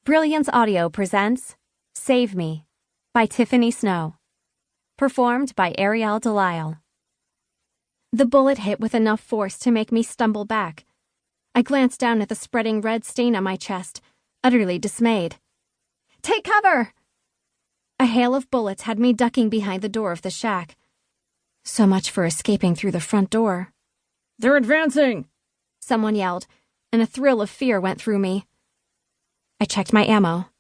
Brilliance Audio presents Save Me by Tiffany Snow. Performed by Ariel Delisle. The bullet hit with enough force to make me stumble back. I glanced down at the spreading red stain on my chest, utterly dismayed. "Take cover!" A hail of bullets had me ducking behind the door of the shack. So much for escaping through the front door. "They're advancing!" Someone yelled, and a thrill of fear went through me. I checked my ammo.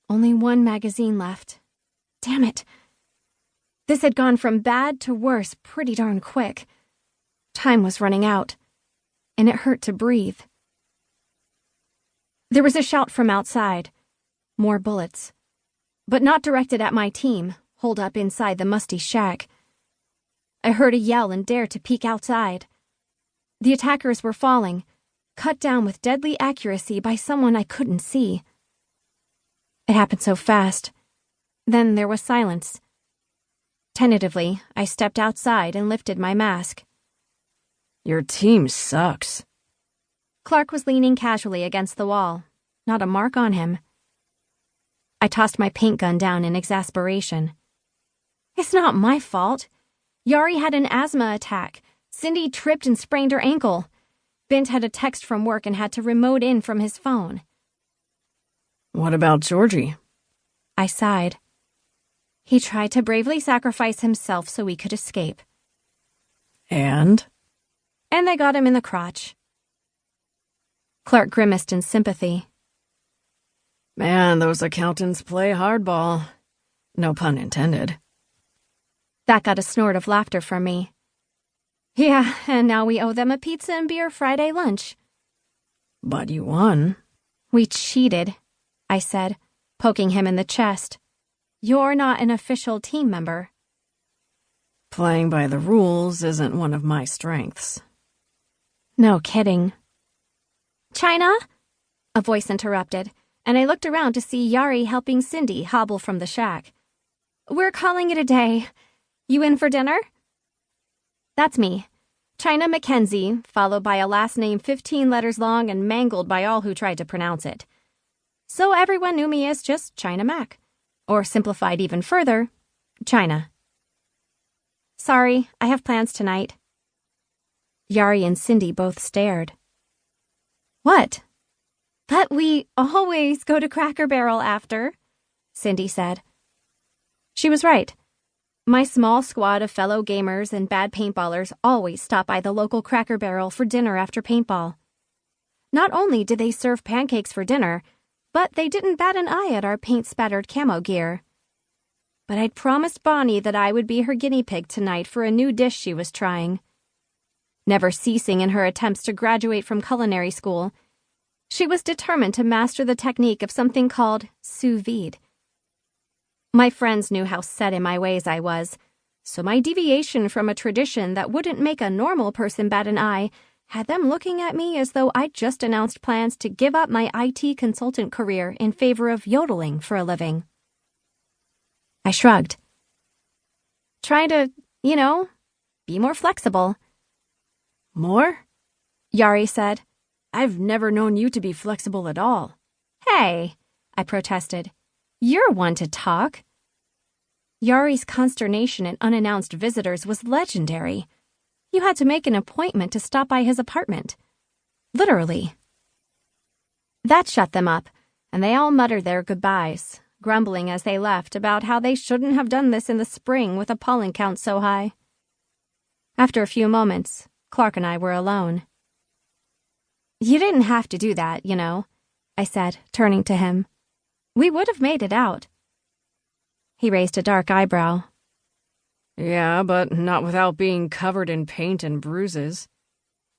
Only one magazine left. Damn it. This had gone from bad to worse pretty darn quick. Time was running out, and it hurt to breathe. There was a shout from outside. More bullets. But not directed at my team, holed up inside the musty shack. I heard a yell and dared to peek outside. The attackers were falling, cut down with deadly accuracy by someone I couldn't see. It happened so fast. Then there was silence. Tentatively, I stepped outside and lifted my mask. "Your team sucks." Clark was leaning casually against the wall, not a mark on him. I tossed my paint gun down in exasperation. It's not my fault. Yari had an asthma attack. Cindy tripped and sprained her ankle. Bint had a text from work and had to remote in from his phone. "What about Georgie?" I sighed. He tried to bravely sacrifice himself so we could escape. And they got him in the crotch. Clark grimaced in sympathy. Man, those accountants play hardball. No pun intended. That got a snort of laughter from me. Yeah, and now we owe them a pizza and beer Friday lunch. But you won. We cheated, I said, poking him in the chest. You're not an official team member. Playing by the rules isn't one of my strengths. No kidding. China? A voice interrupted, and I looked around to see Yari helping Cindy hobble from the shack. We're calling it a day. You in for dinner? That's me, China Mackenzie, followed by a last name 15 letters long and mangled by all who tried to pronounce it. So everyone knew me as just China Mack, or simplified even further, China. Sorry, I have plans tonight. Yari and Cindy both stared. What? But we always go to Cracker Barrel after, Cindy said. She was right. My small squad of fellow gamers and bad paintballers always stop by the local Cracker Barrel for dinner after paintball. Not only did they serve pancakes for dinner, but they didn't bat an eye at our paint-spattered camo gear. But I'd promised Bonnie that I would be her guinea pig tonight for a new dish she was trying. Never ceasing in her attempts to graduate from culinary school, she was determined to master the technique of something called sous vide. My friends knew how set in my ways I was, so my deviation from a tradition that wouldn't make a normal person bat an eye had them looking at me as though I'd just announced plans to give up my IT consultant career in favor of yodeling for a living. I shrugged. Trying to, be more flexible. More? Yari said. I've never known you to be flexible at all. Hey, I protested. You're one to talk. Yari's consternation at unannounced visitors was legendary. You had to make an appointment to stop by his apartment. Literally. That shut them up, and they all muttered their goodbyes, grumbling as they left about how they shouldn't have done this in the spring with a pollen count so high. After a few moments, Clark and I were alone. You didn't have to do that, I said, turning to him. We would have made it out. He raised a dark eyebrow. Yeah, but not without being covered in paint and bruises.